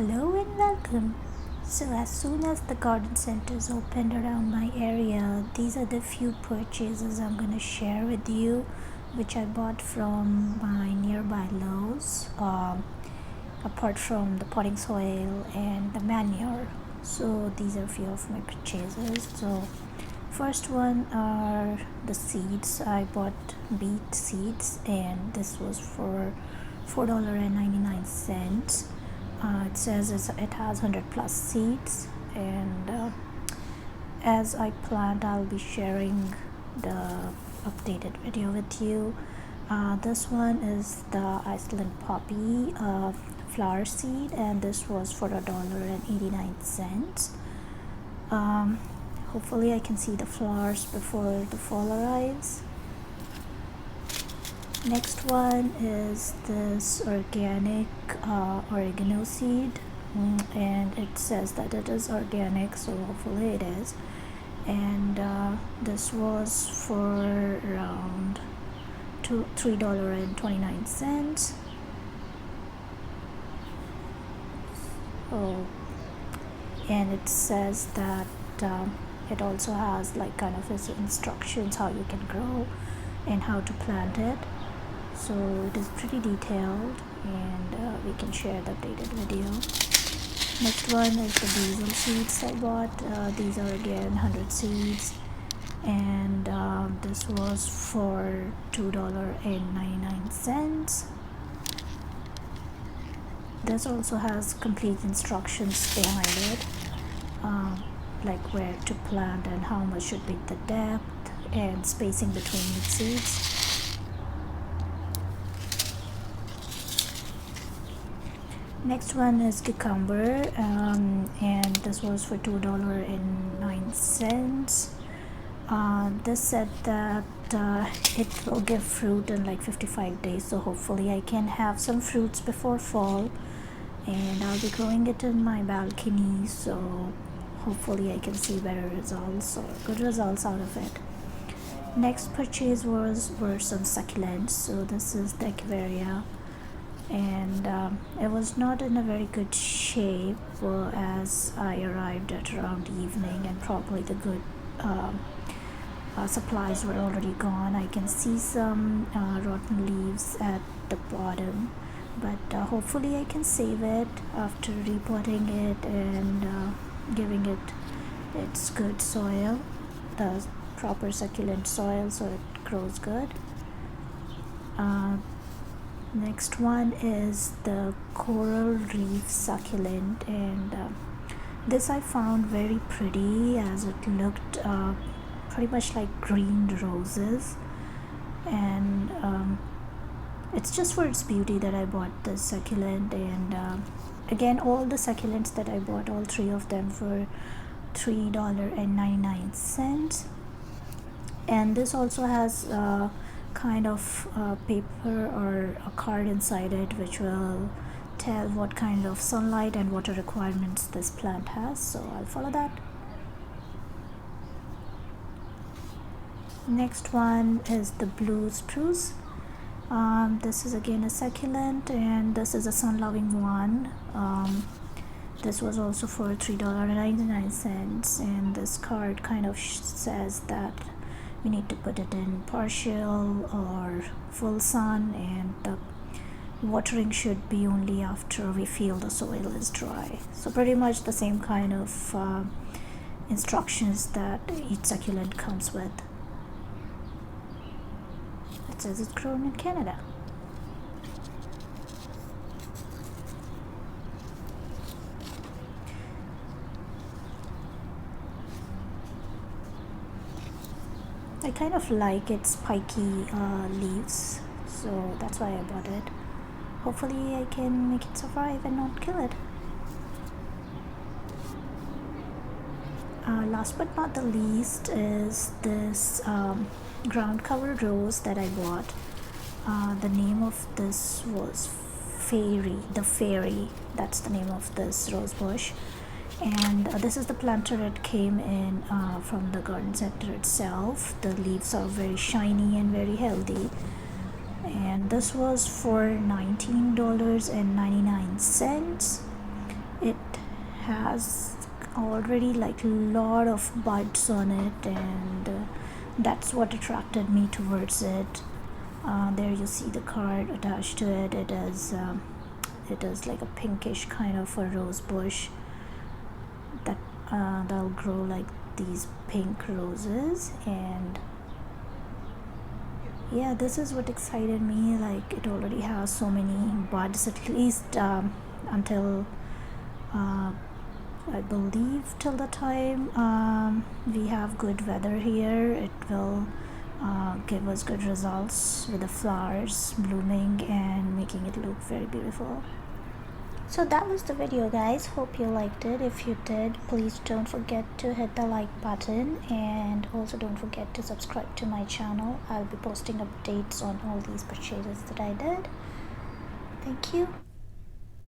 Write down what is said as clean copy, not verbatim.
Hello and welcome. So as soon as the garden centers opened around my area, these are the few purchases I'm going to share with you, which I bought from my nearby Lowe's, apart from the potting soil and the manure. So these are a few of my purchases. So first one are the seeds. I bought beet seeds and this was for $4.99. It says it has 100 plus seeds, and as I plant I'll be sharing the updated video with you. This one is the Iceland poppy flower seed, and this was for $1.89. Hopefully I can see the flowers before the fall arrives. Next one is this organic oregano seed, and it says that it is organic, so hopefully it is. And this was for around $3.29. Oh, and it says that it also has like kind of instructions how you can grow and how to plant it. So it is pretty detailed, and we can share the updated video. Next one is the basil seeds I bought. These are again 100 seeds, and this was for $2.99. This also has complete instructions behind it, like where to plant and how much should be the depth and spacing between each seeds. Next one is cucumber, and this was for $2.09. This said that it will give fruit in like 55 days, so hopefully I can have some fruits before fall, and I'll be growing it in my balcony, so hopefully I can see better results or good results out of it. Next purchase were some succulents. So this is the Echeveria, and it was not in a very good shape as I arrived at around evening, and probably the good supplies were already gone. I can see some rotten leaves at the bottom, but hopefully I can save it after repotting it and giving it its good soil, the proper succulent soil, so it grows good. Next one is the coral reef succulent, and this I found very pretty as it looked pretty much like green roses, and it's just for its beauty that I bought this succulent. And again, all the succulents that I bought, all three of them, for $3.99. And this also has kind of paper or a card inside it which will tell what kind of sunlight and water requirements this plant has, so I'll follow that. Next one is the blue spruce. This is again a succulent, and this is a sun-loving one. This was also for $3.99, and this card kind of says that we need to put it in partial or full sun, and the watering should be only after we feel the soil is dry. So pretty much the same kind of instructions that each succulent comes with. It says it's grown in Canada. I kind of like its spiky leaves, so that's why I bought it. Hopefully I can make it survive and not kill it. Last but not the least is this ground cover rose that I bought. The name of this was the Fairy. That's the name of this rosebush. And this is the planter it came in from the garden center itself. The leaves are very shiny and very healthy, and this was for $19.99. it has already like a lot of buds on it, and that's what attracted me towards it. There you see the card attached to it. It is like a pinkish kind of a rose bush that that'll grow like these pink roses. And yeah, this is what excited me. Like, it already has so many buds, at least until I believe till the time we have good weather here, it will give us good results with the flowers blooming and making it look very beautiful. So that was the video, guys. Hope you liked it. If you did, please don't forget to hit the like button, and also don't forget to subscribe to my channel. I'll be posting updates on all these purchases that I did. Thank you.